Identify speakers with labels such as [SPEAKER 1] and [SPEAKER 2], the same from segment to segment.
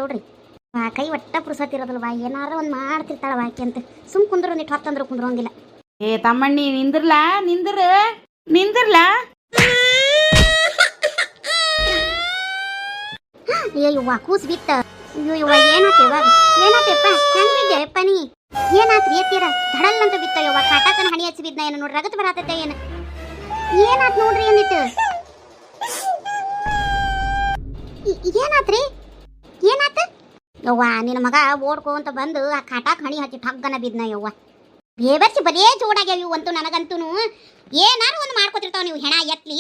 [SPEAKER 1] ನೋಡ್ರಿ ಕೈ ಒಟ್ಟ ಪುರ್ಸತ್ತಿರೋದಲ್ವಾ ಏನಾರ ಒಂದು ಮಾಡ್ತಿರ್ತಾಳ ಆಕೆ ಅಂತ ಸುಮ್ ಕುಂದ್ರು ಒಂದಿಟ್ಟು ಹೊತ್ತಂದ್ರು ಕುಂದ್ರೋಂಗಿಲ್ಲ.
[SPEAKER 2] ಏ ತಮ್ಮಣ್ಣಿ ನಿಂದ್ರಲಾ ನಿಂದ್ರಲಾ
[SPEAKER 1] ಅಯ್ಯವ್ವ ಕೂಸ್ ಬಿತ್ತ. ಅಯ್ಯವ್ವ ಏನಾತ ಇವಾಗ ಏನಾತಪ್ಪ ಹೆಂಗ್ ಬಿದ್ದೆಪ್ಪ ನೀ ಏನಾತ್ರಿ ಎತ್ತೀರ ಧಡಲ್ ಅಂತ ಬಿತ್ತ ಯವ್ವ ಕಾಟಾಕನ ಹಣಿ ಹಚ್ಚಿ ಬಿದ್ನ ಏನು ನೋಡ್ರಿ ರಗತ್ ಬರತೈತೆ ಏನು ಏನಾತ್ ನೋಡ್ರಿ ಏನಿಟ್ಟು ಏನಾತ್ರಿ ಏನಾತ ಯವ್ವ ನಿನ್ನ ಮಗ ಓಡ್ಕೊಂತ ಬಂದು ಆ ಕಾಟಾಕ್ ಹಣಿ ಹಚ್ಚಿ ಠಗ್ಗನ ಬಿದ್ನ ಯವ್ವ ಬೇಬರ್ಸಿ ಬರೇ ಜೋಡಾಗ್ಯಾವ ಇವು ಅಂತೂ ನನಗಂತೂ ಏನಾರು ಒಂದು ಮಾಡ್ಕೊತಿರ್ತಾವ ನೀವು ಹೆಣ ಎತ್ಲಿ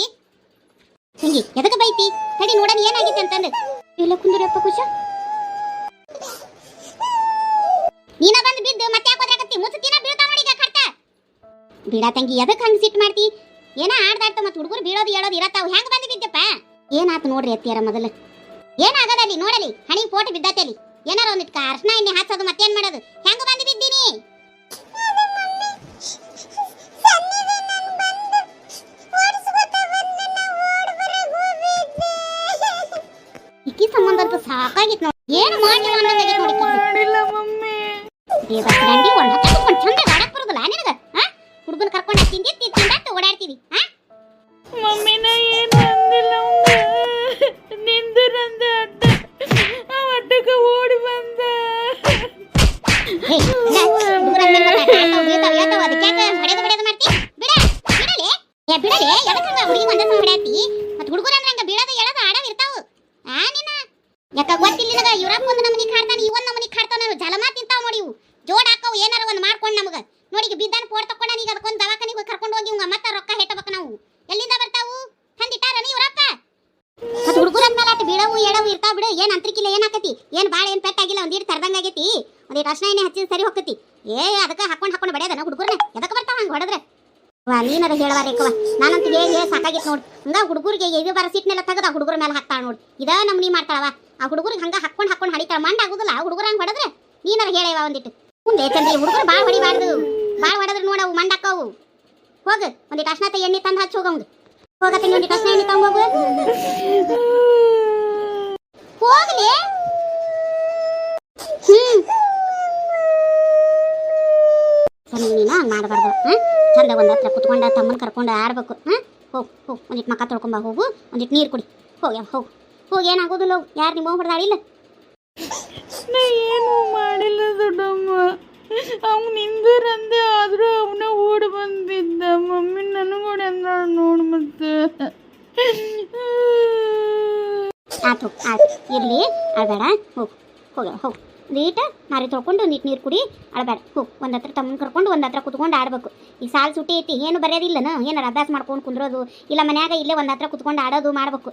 [SPEAKER 1] ಹಿಂಗಿ ಎದಕ್ಕೆ ಬೈತಿ ತಡಿ ನೋಡೋಣ ಏನಾಗಿತ್ತು ಅಂತಂದು ಇಲ್ಲ ಕುಂದಿರಪ್ಪ ಕುಶ ನೀನ ಬಂದು ಬಿದ್ದು ಮತ್ತೆ ಯಾಕೋದ್ರಾಗತ್ತಿ ಮುಚ್ಚತಿನ ಬೀಳ್ತಾ ನೋಡಿ ಈಗ ಕರ್ತ ಬೀಡ ತಂಗಿ ಎದಕ್ಕೆ ಹಂಗೆ ಸಿಟ್ಟು ಮಾಡ್ತಿ ಏನ ಆಡ್ದಾಡ್ತ ಮತ್ತೆ ಹುಡುಗರು ಬೀಳೋದು ಹೇಳೋದು ಇರತ್ತಾವ ಹೆಂಗ್ ಬಂದು ಬಿದ್ದಪ್ಪ ಏನಾತು ನೋಡ್ರಿ ಅತ್ತಿಯಾರ ಮೊದಲು ಏನಾಗದಲ್ಲಿ ನೋಡಲಿ ಹಣಿ ಫೋಟೋ ಬಿದ್ದತ್ತಲಿ ಏನಾರ ಒಂದಿಟ್ಟು ಅರ್ಶನ ಎಣ್ಣೆ ಹಾಕ್ಸೋದು ಮತ್ತೇನ್ ಮಾಡೋದು ಹೆಂಗ ಬಂದು ಬಿದ್ದೀನಿ ಇಕ್ಕಿ ಸಂಬಂಧ ಅಂತೂ ಸಾಕಾಗಿತ್ತು ನೋಡಿ ಏನು ಮಾಡಿ
[SPEAKER 2] ಮಾಡಿಲ್ಲ ಮಮ್ಮಿ
[SPEAKER 1] ದೇವಸ್ಥಾನ ಒಂದು ಹತ್ಕೊಂಡು ಚಂದ ಆಡಕ್ ಬರೋದಿಲ್ಲ ನಿನಗ ಹುಡುಗನ ಕರ್ಕೊಂಡು ತಿಂದಾತ ಓಡಾಡ್ತೀವಿ
[SPEAKER 2] ಮಮ್ಮಿ ನಾ ಏನು ಅಂದಿಲ್ಲ ನಿಂದ್ರಂದೆ ಅಡ್ಡ ಆ ಅಡ್ಡಕ್ಕೆ ಓಡಿ ಬಂದ
[SPEAKER 1] ಯಾಕ ಗೊತ್ತಿಲ್ಲ ಇವ್ರಪ್ಪ ಒಂದು ನಮನಿ ಕಾಡ್ತಾನೆ ಇವನ್ ನಮನಿ ಕಾಡ್ತಾನ ಜಲಮಾ ತಿಂತಾವ್ ನೋಡಿ ಇವು ಜೋಡ್ ಹಾಕವು ಏನಾರ ಒಂದು ಮಾಡ್ಕೊಂಡು ನಮಗ ನೋಡಿ ಈಗ ಬಿದ್ದಾನ ಪೋಡ್ ತಕೊಂಡ ಈಗ ಅದಕ್ಕೊಂದು ದವಾಖಾನಿಗೆ ಕರ್ಕೊಂಡು ಹೋಗಿ ಮತ್ತೆ ರೊಕ್ಕ ಹೆಟ್ಟಬೇಕು ನಾವು ಎಲ್ಲಿಂದ ಬರ್ತಾವು ತಂದಿಟ್ಟಾರ ಇವ್ರಪ್ಪ ಮತ್ತೆ ಹುಡುಗರ ಅಂದ್ಮೇಲೆ ಅಟ್ ಬೀಳವು ಎಳವು ಇರ್ತಾವ ಬಿಡು ಏನ್ ಅಂತ್ರಿಕಿಲ್ಲ ಏನಾಕತಿ ಏನ್ ಬಾಳ ಏನ್ ಪೆಟ್ಟಾಗಿಲ್ಲ ಒಂದೀಟ್ ತರದಂಗ ಆಗೈತಿ ಒಂದೀಟ್ ಅರ್ಶನ ಎಣ್ಣೆ ಹಚ್ಚಿದ ಸರಿ ಹೋಗತಿ ಅದಕ್ಕೆ ಹಾಕೊಂಡು ಬಡಿಯೋದನ ಹುಡುಗರನ್ನ ಎದಕ್ಕೆ ಬರ್ತಾವ ಹಂಗೆ ಹೊಡೆದ್ರೆ ನೀನಾರ ಹೇಳವಾರೇಕವ ನಾನಂತ ಹೇಳಿ ಸಾಕಾಗಿತ್ತು ನೋಡಿ ಹಂಗ ಹುಡುಗರಿಗೆ ಇದು ಬರ ಸಿಟ್ನೆಲ್ಲ ತೆಗೆದ ಹುಡುಗರ ಮೇಲೆ ಹಾಕ್ತಾಳ ನೋಡಿ ಇದ ನಮ್ನಿ ಮಾಡ್ತಾಳವ ಆ ಹುಡುಗರಿಗೆ ಹಂಗ ಹಾಕೊಂಡು ಹಡಿತಾಳ ಮಂಡ ಆಗುದಿಲ್ಲ ಹುಡುಗರ ಹಂಗೆ ಹೊಡೆದ್ರೆ ನೀನಾರ ಹೇಳವ ಒಂದಿಟ್ಟು ಮುಂದೆ ಚಂದ್ರಿ ಹುಡುಗರು ಭಾಳ ಹೊಡಿಬಾರ್ದು ಭಾಳ ಹೊಡೆದ್ರೆ ನೋಡವು ಮಂಡಾಕವು ಹೋಗು ಒಂದಿಟ್ಟು ಅರ್ಶನ ಎಣ್ಣೆ ತಂದು ಹಚ್ಚಿ ಹೋಗಂಗ ಹೋಗತ್ತೆ ಒಂದಿಟ್ಟು ಅರ್ಶನ ಎಣ್ಣೆ ತಗೊಂಬೋಗು ಹೋಗ್ಲಿ ಸರಿ ನೀನು ಹಂಗೆ ಮಾಡಬಾರ್ದು ಚಂದ ಒಂದು ಹತ್ರ ಕುತ್ಕೊಂಡು ತಮ್ಮನ ಕರ್ಕೊಂಡು ಆಡ್ಬೇಕು ಹೋಗು ಒಂದಿಟ್ಟು ಮಕ್ಕ ತೊಳ್ಕೊಂಬ ಹೋಗು ಒಂದಿಟ್ಟು ನೀರು ಕುಡಿ ಹೋಗಿ ಏನಾಗೋದಿಲ್ಲ ಹೋಗು ಯಾರು ನಿಮ್ಮ ಹೊಡೆದಾಳಿಲ್ಲ
[SPEAKER 2] ನಾ ಏನು ಮಾಡಿಲ್ಲ ದೊಡ್ಡಮ್ಮ ಅವ್ನು ನಿಂದರಂದೆ ಆದರೂ ಅವನ ಓಡಿ ಬಂದಿದ್ದ ಮಮ್ಮಿ ನನಗೋಡಿ ಅಂದ ನೋಡು ಮತ್ತೆ
[SPEAKER 1] ಆತು ಇರಲಿ ಅಳಬೇಡ ಹೋಗು ನೀಟ ಮಾರಿ ತೊಳ್ಕೊಂಡು ಒಂದಿಟ್ಟು ನೀರು ಕುಡಿ ಅಳಬೇಡ ಹೋಗು ಒಂದು ಹತ್ರ ತಮ್ಮನ ಕರ್ಕೊಂಡು ಒಂದು ಹತ್ರ ಕುತ್ಕೊಂಡು ಆಡ್ಬೇಕು ಈಗ ಸಾಲು ಸುಟ್ಟಿ ಐತಿ ಏನು ಬರೆಯೋದಿಲ್ಲನ ಏನಾರು ಅಭ್ಯಾಸ ಮಾಡ್ಕೊಂಡು ಕುಂದ್ರೋದು ಇಲ್ಲ ಮನ್ಯಾಗ ಇಲ್ಲೇ ಒಂದು ಹತ್ರ ಕುತ್ಕೊಂಡು ಆಡೋದು ಮಾಡ್ಬೇಕು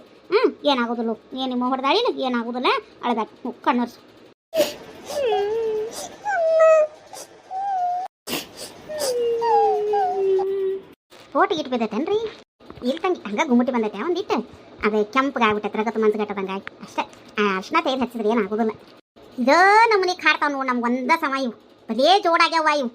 [SPEAKER 1] ಏನಾಗೋದಿಲ್ಲ ಏನು ನಿಮ್ಮ ಹೊಡೆದಾಳಿಲ್ಲ ಏನಾಗೋದಿಲ್ಲ ಅಳಬೇಡ ಹೋಗು ಕಣ್ಣರ್ಸು ಫೋಟೋ ಇಟ್ಟು ಬಿದ್ದೈತೇನ್ರಿ ಇಲ್ಲಿ ತಂಗಿ ಹಂಗೆ ಗುಮ್ಮಟಿ ಬಂದೈತೆ ಒಂದಿಟ್ಟು ಅದೇ ಕೆಂಪಗೆ ಆಗ್ಬಿಟ್ಟೈತೆ ರಗತ್ತು ಮಂಜುಗಟ್ಟದಂಗಾಗಿ ಅಷ್ಟೇ ಅರ್ಶನ ತೆಗೆದು ಹಚ್ಚಿದ್ರೆ ಏನಾಗೋದಿಲ್ಲ ಇದ ನಮ್ಮನೆ ಕಾಡ್ತಾವ ನೋಡು ನಮ್ಗೆ ಒಂದ ಸಮ ಇವು ಬರೇ ಜೋಡಾಗ್ಯಾವ ಇವು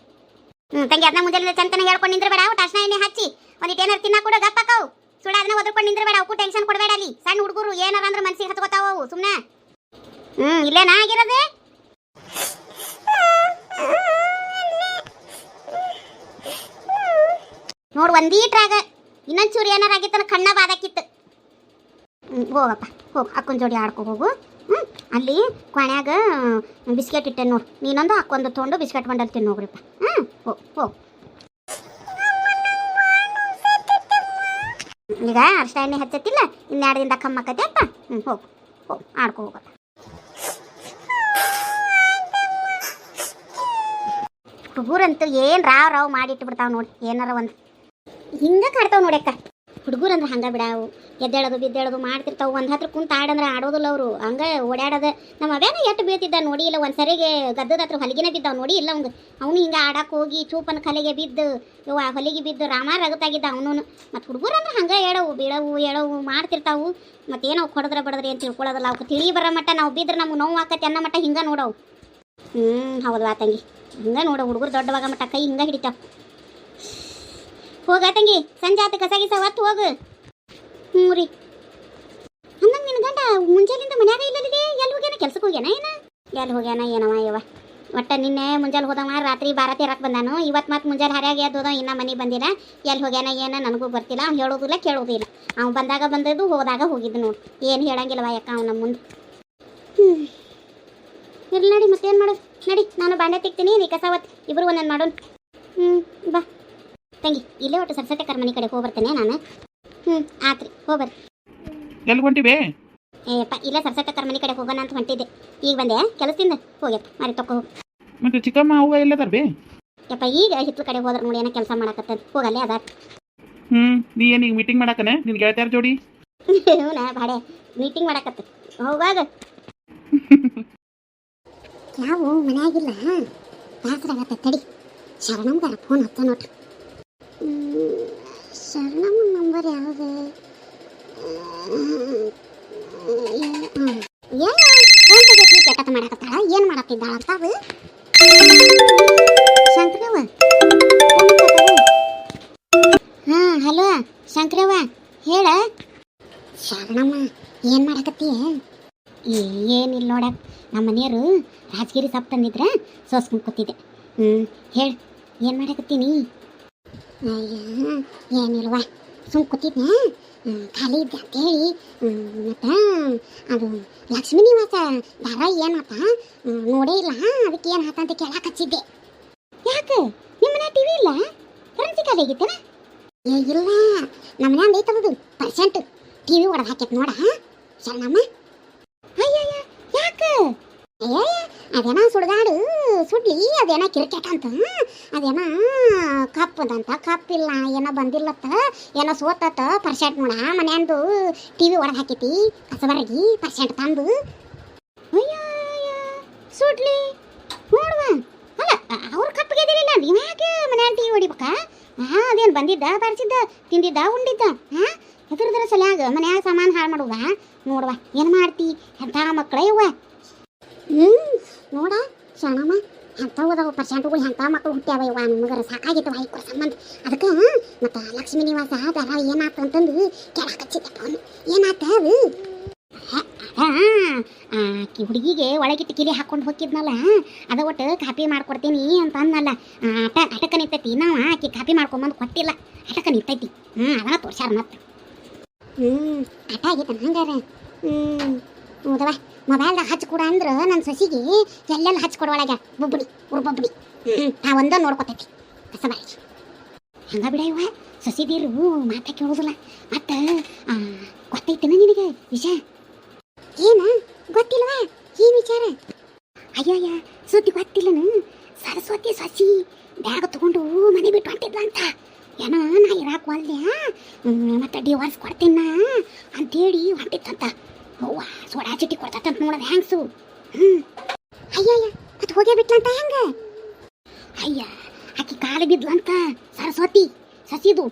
[SPEAKER 1] ತಂಗಿ ಅದನ್ನ ಮುಂಜಾನೆ ಚಂತನ ಹೇಳ್ಕೊಂಡು ನಿಂದ್ರಬೇಡ ಅವು ಅರ್ಶನ ಎಣ್ಣೆ ಹಚ್ಚಿ ಒಂದಿಟ್ಟು ಏನಾರು ತಿನ್ನ ಕೂಡ ಗಪ್ಪಕ್ಕವು ಸುಡ ಅದನ್ನ ಒದ್ಕೊಂಡು ನಿಂದ್ರಬೇಡ ಅವಕ್ಕೂ ಟೆನ್ಷನ್ ಕೊಡಬೇಡ ಅಲ್ಲಿ ಸಣ್ಣ ಹುಡುಗರು ಏನಾರ ಅಂದ್ರೆ ಮನ್ಸಿಗೆ ಹತ್ಕೋತಾವ ಅವು ಸುಮ್ಮನೆ ಇಲ್ಲೇನಾ ಆಗಿರೋದು ನೋಡು ಒಂದೀಟ್ರಾಗ ಇನ್ನೊಂಚೂರು ಏನಾರ ಆಗಿತ್ತಲ್ಲ ಕಣ್ಣ ಬಾದಕ್ಕಿತ್ತು ಹೋಗಪ್ಪ ಹೋಗು ಅಕ್ಕನ ಜೋಡಿ ಆಡ್ಕೊ ಹೋಗು ಅಲ್ಲಿ ಕೊನೆಯಾಗ ಬಿಸ್ಕೆಟ್ ಇಟ್ಟೆ ನೋಡು ನೀನೊಂದು ಹಾಕೊಂದು ತೊಗೊಂಡು ಬಿಸ್ಕೆಟ್ ಬಂಡಲ್ ತಿನ್ನೋಗ್ರಿಪ್ಪ ಹೋಗು ಈಗ ಅರ್ಶನ ಎಣ್ಣೆ ಹಚ್ಚತ್ತಿಲ್ಲ ಇನ್ನೆರಡು ದಿನದ ಕಮ್ಮಕ್ಕತ್ತೆ ಅಪ್ಪ ಹೋಗು ಆಡ್ಕೊ ಹೋಗಪ್ಪ ಹುಡುಗರಂತೂ ಏನು ರಾವ್ ಮಾಡಿಟ್ಟು ಬಿಡ್ತಾವ ನೋಡಿ ಏನಾರ ಒಂದು ಹಿಂಗೆ ಕಾಡ್ತಾವ ನೋಡ್ಯಕ್ಕ ಹುಡುಗರು ಅಂದ್ರೆ ಹಂಗೆ ಬಿಡಾವು ಎದ್ದೇಳೋದು ಬಿದ್ದೇಳೋದು ಮಾಡ್ತಿರ್ತಾವೆ ಒಂದು ಹತ್ರ ಕುಂತ ಆಡಂದ್ರೆ ಆಡೋದಿಲ್ಲ ಅವರು ಹಂಗೆ ಓಡಾಡೋದು ನಮ್ಮ ಅವ್ಯಾನ ಎಷ್ಟು ಬೀಳ್ತಿದ್ದ ನೋಡಿ ಇಲ್ಲ ಒಂದು ಸರಿಗೆ ಗದ್ದದ ಹತ್ರ ಹೊಲಿಗೆನೇ ಬಿದ್ದಾವ ನೋಡಿ ಇಲ್ಲ ಅವ್ನು ಅವನು ಹಿಂಗೆ ಆಡಕ್ಕೆ ಹೋಗಿ ಚೂಪನ ಕಲೆಗೆ ಬಿದ್ದು ಇವ ಹೊಲಿಗೆ ಬಿದ್ದು ರಾಮ ರಗತ್ತಾಗಿದ್ದ ಅವನು ಮತ್ತು ಹುಡುಗರು ಅಂದ್ರೆ ಹಂಗೆ ಹೇಳವು ಬೀಳವು ಹೇಳವು ಮಾಡ್ತಿರ್ತಾವು ಮತ್ತೇನೋ ಹೊಡೆದ್ರೆ ಬಡದ್ರಿ ಅಂತ ತಿಳ್ಕೊಳ್ಳೋದಿಲ್ಲ ಅವಕ್ಕೆ ತಿಳಿ ಬರೋ ಮಟ್ಟ ನಾವು ಬಿದ್ರೆ ನಮ್ಗೆ ನೋವು ಆಕತಿ ಅನ್ನೋ ಮಟ್ಟ ಹಿಂಗೆ ನೋಡವು ಹೌದು ತಂಗಿ ಹಿಂಗೆ ನೋಡೋ ಹುಡುಗರು ದೊಡ್ಡವಾಗ ಮಟ್ಟ ಕೈ ಹಿಂಗೆ ಹಿಡಿತಾವ ಹೋಗ ತಂಗಿ ಸಂಜೆ ಆತ ಕಸ ಗಿಸ ಹೊತ್ತು ಹೋಗು ರೀ ಹಂಗಂಗೆ ನಿನಗೆ ಗಂಡ ಮುಂಜಾನಿಂದ ಮನ್ಯಾಗ ಇಲ್ಲಲ್ಲಿದೆ ಎಲ್ಲಿ ಹೋಗ್ಯಾನ ಕೆಲ್ಸಕ್ಕೆ ಹೋಗ್ಯಾನ ಏನ ಎಲ್ಲಿ ಹೋಗ್ಯಾನ ಏನವ ಯವ್ವ ಒಟ್ಟ ನಿನ್ನೆ ಮುಂಜಾನೆ ಹೋದವ ರಾತ್ರಿ ಬಾರತಿ ಇರಕ್ಕೆ ಬಂದಾನು ಇವತ್ತು ಮತ್ತೆ ಮುಂಜಾನೆ ಹರ್ಯಾಗ ಎದ್ದೋದ ಇನ್ನ ಮನೆಗೆ ಬಂದಿಲ್ಲ ಎಲ್ಲಿ ಹೋಗ್ಯಾನ ಏನ ನನಗೂ ಗೊತ್ತಿಲ್ಲ ಅವ್ನು ಹೇಳೋದಿಲ್ಲ ಕೇಳೋದಿಲ್ಲ ಅವ್ನು ಬಂದಾಗ ಬಂದದ್ದು ಹೋದಾಗ ಹೋಗಿದ್ದು ನೋಡಿ ಏನು ಹೇಳಂಗಿಲ್ಲವ ಯಾಕ ಅವ್ನ ಮುಂದೆ ಇರ್ಲಿ ನಡಿ ಮತ್ತೇನು ಮಾಡೋದು ನಡಿ ನಾನು ಬಾಂಡೆ ತಿಕ್ತೀನಿ ನೀ ಕಸ ಒತ್ತಿ ಇಬ್ರು ಒಂದೊಂದು ಮಾಡೋಣ ಬಾ ತಂಗಿ ಇಲ್ಲೇ ಒಟ್ಟು ಸರ್ಸತೆ ಕರ್ಮನಿ ಕಡೆ ಹೋಗ್ಬರ್ತೇನೆ ನಾನು ಆತ್ರಿ ಹೋಗ್ಬರ್ರಿ
[SPEAKER 3] ಎಲ್ಲಿ ಹೊಂಟಿವೆ
[SPEAKER 1] ಏಪ್ಪ ಇಲ್ಲ ಸರ್ಸತೆ ಕರ್ಮನಿ ಕಡೆ ಹೋಗೋಣ ಅಂತ ಹೊಂಟಿದ್ದೆ ಈಗ ಬಂದೆ ಕೆಲಸದಿಂದ ಹೋಗ್ಯಪ್ಪ ಮಾರಿ ತಕೋ ಹೋಗಿ
[SPEAKER 3] ಮತ್ತೆ ಚಿಕ್ಕಮ್ಮ ಅವ್ವ ಎಲ್ಲದಾರ ಬೇ
[SPEAKER 1] ಯಪ್ಪ ಈಗ ಹಿತ್ಲ ಕಡೆ ಹೋದ್ರೆ ನೋಡಿ ಏನೋ ಕೆಲಸ ಮಾಡಕತ್ತದ ಹೋಗಲ್ಲೇ ಅದ
[SPEAKER 3] ನೀ ಏನು ಈಗ ಮೀಟಿಂಗ್ ಮಾಡಾಕನೆ ನಿನ್ ಗೆಳತಿಯರ ಜೋಡಿ
[SPEAKER 1] ಹ್ಞೂ ಬಾಡೆ ಮೀಟಿಂಗ್ ಮಾಡಕತ್ತ ಹೋಗಾಗ ಯಾವ ಮನ್ಯಾಗಿಲ್ಲ ಬೇಸರಾಗತ್ತೆ ತಡಿ ಶರಣಮ್ಗಾರ ಫೋನ್ ಹತ್ತ ನೋಡ್ರಿ ಶರಣಮ್ಮ ನಂಬರ್ ಯಾವುದು ಫೋನ್ ತೆಗೆತಿ ಕೆಟ್ಟತ ಮಾಡಕತ್ತಾಳ ಏನು ಮಾಡತ್ತಿದ್ದಾಳ ಅಂತ ಅದು ಶಂಕರವ್ವ ಹಾಂ ಹಲೋ ಶಂಕರವ್ವ ಹೇಳ ಶರಣಮ್ಮ ಏನು ಮಾಡಕತ್ತಿ ಏನಿಲ್ಲ ನೋಡಕ್ ನಮ್ಮ ಮನೆಯವರು ರಾಜಗಿರಿ ಸೊಪ್ಪು ತಂದಿದ್ರ ಸೋಸ್ಕೊಂಡು ಕೂತಿದ್ದೆ ಹೇಳು ಏನು ಮಾಡಕತ್ತೀನಿ ಅಯ್ಯ ಏನಿಲ್ವಾ ಸುಮ್ ಕೂತಿದ್ನ ಖಾಲಿ ಇದ್ದೆ ಅಂತೇಳಿ ಮತ್ತು ಅದು ಲಕ್ಷ್ಮೀ ನಿವಾಸ ಧಾರ ಏನು ಆತ ನೋಡೇ ಇಲ್ಲ ಅದಕ್ಕೆ ಏನು ಆತ ಅಂತ ಕೇಳಕ್ಕೆ ಹಚ್ಚಿದ್ದೆ ಯಾಕೆ ನಿಮ್ಮ ಮನೆ ಟಿ ವಿ ಇಲ್ಲ ಕರೆನ್ಸಿ ಖಾಲಿ ಆಗಿತ್ತೇನ ಇಲ್ಲ ನಮ್ಮ ಮನೆ ಐತದದು ಪರ್ಸೆಂಟ್ ಟಿ ವಿ ಹೊಡೆದು ಹಾಕೈತೆ ನೋಡ ಶರಣಮ್ಮ ಅಯ್ಯಯ್ಯ ಯಾಕೆ ಅದೇನ ಸುಡ್ಗಾಡು ಸುಡ್ಲಿ ಅದೇನ ಕ್ರಿಕೆಟ್ ಅಂತ ಅದೇನ ಕಪ್ಪದಂತ ಕಪ್ಪಿಲ್ಲ ಏನೋ ಬಂದಿಲ್ಲತ್ತ ಏನೋ ಸೋತತ್ತ ಪರ್ಸೆಂಟ್ ನೋಡ ಮನೆಯಂದು ಟಿ ವಿ ಹೊಡೆದು ಹಾಕೈತಿ ಕಸಬರಗಿ ಪರ್ಸೆಂಟ್ ತಂದು ಅಯ್ಯ ಸುಡ್ಲಿ ನೋಡುವ ಅಲ್ಲ ಅವ್ರ ಕಪ್ಪಿಗೆ ಇದಿರಲಿಲ್ಲ ನೀವು ಯಾಕೆ ಮನೆಯ ಟಿ ವಿ ಹೊಡಿಬೇಕಾ ಅದೇನು ಬಂದಿದ್ದ ಬರ್ಸಿದ್ದ ತಿಂದಿದ್ದ ಉಂಡಿದ್ದ ಎದುರದ್ರ ಸಲ್ಯಾಗ ಮನ್ಯಾಗ ಸಾಮಾನು ಹಾಳು ಮಾಡುವ ನೋಡುವ ಏನು ಮಾಡ್ತಿ ಎಂಥ ಮಕ್ಕಳೇ ಇವ ನೋಡ ಶರಣಮ್ಮ ಎಂಥವು ಪರ್ಸೆಂಟ್ಗಳು ಎಂಥ ಮಕ್ಕಳು ಹುಟ್ಟ್ಯಾವ ಇವ ನಿಮಗರ ಸಾಕಾಗಿತ್ತವ ಐಕ್ರ ಸಂಬಂಧ ಅದಕ್ಕೆ ಮತ್ತು ಲಕ್ಷ್ಮೀ ನಿವಾಸ ದರ ಏನಾಯ್ತು ಅಂತಂದು ಕೇಳಕ್ಕೆ ಹಚ್ಚಿದ್ದಪ್ಪ ಅವನು ಏನಾಯ್ತ ಅದು ಆಕಿ ಹುಡುಗಿಗೆ ಒಳಗಿಟ್ಟು ಕಿಲಿ ಹಾಕೊಂಡು ಹೋಗಿದ್ನಲ್ಲ ಅದ ಒಟ್ಟು ಕಾಪಿ ಮಾಡ್ಕೊಡ್ತೀನಿ ಅಂತ ಅಂದಲ್ಲ ಅಟಕ ನಿಂತೈತಿ ನಾವು ಆಕಿ ಕಾಪಿ ಮಾಡ್ಕೊಂಬಂದು ಕೊಟ್ಟಿಲ್ಲ ಅಟಕ ನಿಂತೈತಿ ಅದನ್ನ ತೋರ್ಸ್ಯಾರ ಮತ್ತೆ ಅಟ ಆಗೈತೆ ಹಂಗಾರ ಹೌದವ ಮೊಬೈಲ್ದಾಗ ಹಚ್ಕೊಡ ಅಂದ್ರೆ ನನ್ನ ಸೊಸಿಗೆ ಎಲ್ಲೆಲ್ಲ ಹಚ್ಕೊಡೊಳಗ ಬೊಬ್ಬಡಿ ಉರ್ಬೊಬ್ಬಡಿ ಒಂದ ನೋಡ್ಕೊತೈತಿ ಕಸಬಾಯಿ ಹಂಗ ಬಿಡ ಇವ ಸೊಸಿದೀರು ಮಾತಾ ಕೇಳೋದಿಲ್ಲ ಮತ್ತು ಗೊತ್ತೈತೇನ ನಿನಗೆ ವಿಷಯ ಏನ ಗೊತ್ತಿಲ್ವಾ ಏನು ವಿಚಾರ ಅಯ್ಯಯ್ಯ ಸುದ್ದಿ ಗೊತ್ತಿಲ್ಲನು ಸರಸ್ವತಿ ಸಸಿ ಬ್ಯಾಗ್ ತಗೊಂಡು ಮನೆ ಬಿಟ್ಟು ಹೊಂಟಿದ್ಲ ಅಂತ ಏನೋ ನಾ ಇರಾಕ್ ಒಲ್ದೆ ಮತ್ತೆ ಡಿವೋರ್ಸ್ ಕೊಡ್ತೀನ ಅಂತೇಳಿ ಹೊಂಟಿತ್ತಂತ ಅವ್ವ ಸೋಡಾ ಚೀಟಿ ಕೊಡ್ತಂತ ನೋಡೋದು ಹ್ಯಾಂಗ್ಸು ಅಯ್ಯಯ್ಯ ಅದು ಹೋಗೇ ಬಿಟ್ಲಂತ ಹೆಂಗ ಅಯ್ಯ ಆಕಿ ಕಾಲು ಬಿದ್ಲಂತ ಸರಸ್ವತಿ ಸಸಿದು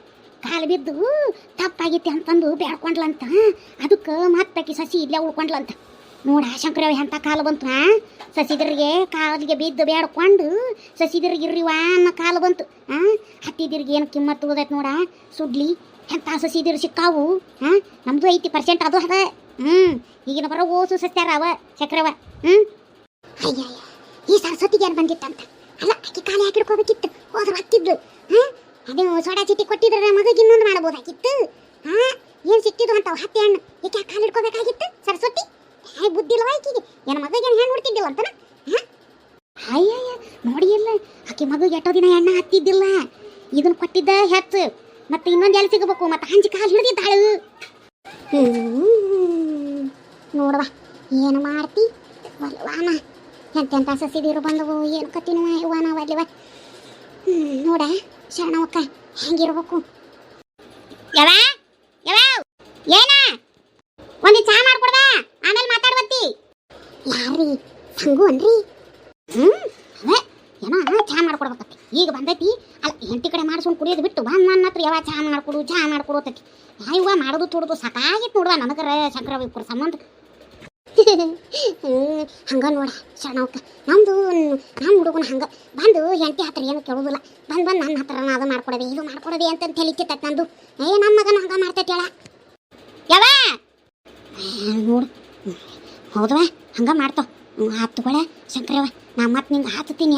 [SPEAKER 1] ಕಾಲು ಬಿದ್ದು ತಪ್ಪಾಗೈತಿ ಅಂತಂದು ಬೇಡ್ಕೊಂಡ್ಲಂತ ಅದಕ್ಕೆ ಮತ್ತಾಕಿ ಸಸಿ ಇಲ್ಲೇ ಉಳ್ಕೊಂಡ್ಲಂತ ನೋಡ ಶಂಕರವ್ವ ಎಂಥ ಕಾಲು ಬಂತು ಸಸಿದರಿಗೆ ಕಾಲಿಗೆ ಬಿದ್ದು ಬೇಡ್ಕೊಂಡು ಸಸಿದರಿಗೆ ಇರ್ರಿವ ಅನ್ನೋ ಕಾಲು ಬಂತು ಹತ್ತಿದಿರಿಗೆ ಏನು ಕಿಮ್ಮತ್ತು ಹೋದೈತೆ ನೋಡ ಸುಡ್ಲಿ ಎಂಥ ಸಸಿದಿರು ಸಿಕ್ಕಾವು ನಮ್ದು 80% ಅದು ಅದ ಈಗಿನ ಬರೋ ಓಸು ಸಸ್ಯಾರ ಅವ ಚಕ್ರವ ಅಯ್ಯ ಈ ಸರಸ್ವತಿಗೆ ಏನು ಬಂದಿತ್ತಂತ ಅಲ್ಲ ಆಕಿ ಕಾಲಿ ಹಾಕಿಡ್ಕೋಬೇಕಿತ್ತು ಹೋದ್ರೆ ಹತ್ತಿದ್ಲು ಅದು ಸೋಡಾ ಚೀಟಿ ಕೊಟ್ಟಿದ್ರೆ ಮಗಗೆ ಇನ್ನೊಂದು ಮಾಡ್ಬೋದಾಗಿತ್ತು ಏನು ಸಿಕ್ತಿದ್ದು ಅಂತಾವ ಹತ್ತಿ ಹಣ್ಣು ಏಕೆ ಕಾಲು ಹಿಡ್ಕೋಬೇಕಾಗಿತ್ತು ಸರಸ್ವತಿ ಬುದ್ಧಿಲ್ವ ಆಕಿಗೆ ಏನು ಮಗಗೆ ಏನು ಹೆಣ್ಣು ಹುಡ್ತಿದ್ದಿಲ್ಲ ಅಂತನ ಅಯ್ಯಯ್ಯ ನೋಡಿ ಇಲ್ಲ ಆಕೆ ಮಗಗೆ ಎಷ್ಟೋ ದಿನ ಎಣ್ಣೆ ಹತ್ತಿದ್ದಿಲ್ಲ ಇದನ್ನು ಕೊಟ್ಟಿದ್ದ ಹೆಚ್ಚು ಮತ್ತೆ ಇನ್ನೊಂದು ಎಲ್ಲಿ ಸಿಗಬೇಕು ಮತ್ತೆ ಹಂಚಿ ಕಾಲು ಹಿಡಿದಿದ್ದಾಳು ನೋಡುವ ಏನು ಮಾಡ್ತಿ ಒಲ್ವಾನ ಎಂತೆಂಥ ಸಸಿದೀರು ಬಂದವು ಏನು ಕತ್ತಿನವ ಇವಾನ ಒಲ್ವ ನೋಡ ಶರಣವಕ್ಕ ಹೆಂಗಿರ್ಬೇಕು ಯಾವ ಏನ ಒಂದು ಚಾ ಮಾಡ್ಕೊಡ್ದ ಆಮೇಲೆ ಮಾತಾಡ್ಬತ್ತಿ ಯಾರ್ರಿ ಸಂಗು ಅನ್ರಿ ಅದೇ ಏನೋ ಚಾ ಮಾಡ್ಕೊಡ್ಬೇಕತ್ತಿ ಈಗ ಬಂದೈತಿ ಅಲ್ಲ ಹೆಂಡತಿ ಕಡೆ ಮಾಡಿಸ್ಕೊಂಡು ಕುಡಿಯೋದು ಬಿಟ್ಟು ಬಂದು ನನ್ನ ಹತ್ರ ಯಾವ ಚಾ ಮಾಡ್ಕೊಡು ತತ್ತಿ ಇವ ಮಾಡೋದು ತೊಡೋದು ಸಾಕಾಗಿತ್ತು ನೋಡುವ ನನಗರ ಶಂಕರವ್ವ ಇಬ್ಬರು ಸಂಬಂಧ ಹಂಗ ನೋಡ ಶರಣವಕ್ಕ ನಮ್ದು ನಮ್ಮ ಹುಡುಗನ ಹಂಗ ಬಂದು ಹೆಂಡತಿ ಹತ್ರ ಏನು ಕೇಳೋದಿಲ್ಲ ಬಂದು ನನ್ನ ಹತ್ರ ಅದು ಮಾಡ್ಕೊಡೋದೆ ಇದು ಮಾಡ್ಕೊಡೋದೆ ಅಂತ ತಿಳಿತಿತ್ತ ನಂದು ನಮ್ಮ ಮಗನ ಹಂಗ ಮಾಡ್ತೈತಿ ಹೇಳ ಯಾವ ನೋಡು ಹೌದವ ಹಂಗೆ ಮಾಡ್ತಾವ ಆತು ತಗೊಳ್ಳೆ ಶಂಕರವ ನಾ ಮತ್ತೆ ನಿಂಗೆ ಹಾಕ್ತೀನಿ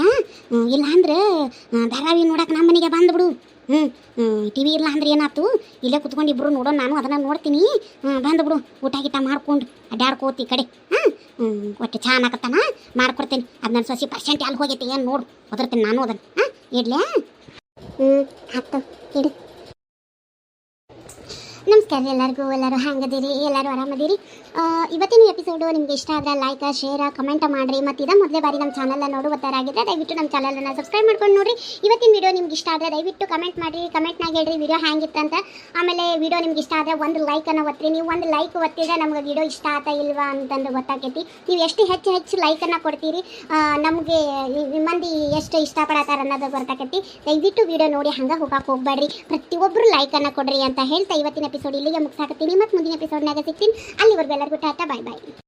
[SPEAKER 1] ಇಲ್ಲ ಅಂದ್ರೆ ಧಾರಾವಿ ನೋಡಕ್ಕೆ ನಮ್ಮ ಮನೆಗೆ ಬಂದ್ಬಿಡು ಟಿ ವಿ ಇಲ್ಲ ಅಂದ್ರೆ ಏನಾಯ್ತು ಇಲ್ಲೇ ಕುತ್ಕೊಂಡು ಇಬ್ರು ನೋಡೋಣ ನಾನು ಅದನ್ನು ನೋಡ್ತೀನಿ ಬಂದ್ಬಿಡು ಊಟ ಗೀಟ ಮಾಡ್ಕೊಂಡು ಅಡ್ಡಾಡ್ಕೋತಿ ಕಡೆ ಒಟ್ಟು ಚಾ ಅನ್ನಕತ್ತಾನ ಮಾಡ್ಕೊಡ್ತೇನೆ ಅದು ನನ್ನ ಸೊಸಿ ಪರ್ಸೆಂಟ್ ಅಲ್ಲಿ ಹೋಗೈತಿ ಏನು ನೋಡು ಒದರ್ತೀನಿ ನಾನು ಅದನ್ನು ಇಡ್ಲೇ ಆಯ್ತು ಇಡು ನಮಸ್ಕಾರ ಎಲ್ಲರೂ ಹೆಂಗದಿರಿ ಎಲ್ಲರೂ ಆರಾಮದಿರಿ ಇವತ್ತಿನ ಎಪಿಸೋಡು ನಿಮ್ಗೆ ಇಷ್ಟ ಆದರೆ ಲೈಕ್ ಶೇರ್ ಕಮೆಂಟ್ ಮಾಡಿರಿ ಮತ್ತು ಇದ ಮೊದಲೇ ಬಾರಿ ನಮ್ಮ ಚಾನಲ್ನ ನೋಡುವತ್ತಾರಾಗಿದ್ದರೆ ದಯವಿಟ್ಟು ನಮ್ಮ ಚಾನಲನ್ನು ಸಬ್ಸ್ಕ್ರೈಬ್ ಮಾಡ್ಕೊಂಡು ನೋಡಿರಿ ಇವತ್ತಿನ ವಿಡಿಯೋ ನಿಮ್ಗೆ ಇಷ್ಟ ಆದರೆ ದಯವಿಟ್ಟು ಕಮೆಂಟ್ ಮಾಡಿರಿ ಕಮೆಂಟ್ನಾಗ ಹೇಳ್ರಿ ವಿಡಿಯೋ ಹೆಂಗಿತ್ತಂತ ಆಮೇಲೆ ವಿಡಿಯೋ ನಿಮ್ಗೆ ಇಷ್ಟ ಆದರೆ ಒಂದು ಲೈಕನ್ನು ಒತ್ತಿರಿ ನೀವು ಒಂದು ಲೈಕ್ ಒತ್ತಿದ್ರೆ ನಮ್ಗೆ ವಿಡಿಯೋ ಇಷ್ಟ ಆಯ್ತಾ ಇಲ್ವಾ ಅಂತಂದು ಗೊತ್ತಾಕೈತಿ ನೀವು ಎಷ್ಟು ಹೆಚ್ಚು ಲೈಕನ್ನು ಕೊಡ್ತೀರಿ ನಮಗೆ ಮಂದಿ ಎಷ್ಟು ಇಷ್ಟಪಡತ್ತಾರ ಅನ್ನೋದು ಗೊತ್ತಾಕೈತಿ ದಯವಿಟ್ಟು ವಿಡಿಯೋ ನೋಡಿ ಹಂಗೆ ಹೋಗಕ್ಕೆ ಹೋಗ್ಬೇಡ್ರಿ ಪ್ರತಿಯೊಬ್ಬರು ಲೈಕನ್ನು ಕೊಡ್ರಿ ಅಂತ ಹೇಳ್ತಾ ಇವತ್ತಿನ ಎಪಿಸೋಡ್ ಇಲ್ಲಿಗೆ ಮುಗಿಸಾಕತ್ತೀನಿ ಮತ್ತು ಮುಂದಿನ ಎಪಿಸೋಡ್ನಾಗ ಸಿಗ್ತೀನಿ ಅಲ್ಲಿವರೆಗೂ ಎಲ್ಲರಿಗೂ ಟಾಟಾ ಬಾಯ್ ಬಾಯ್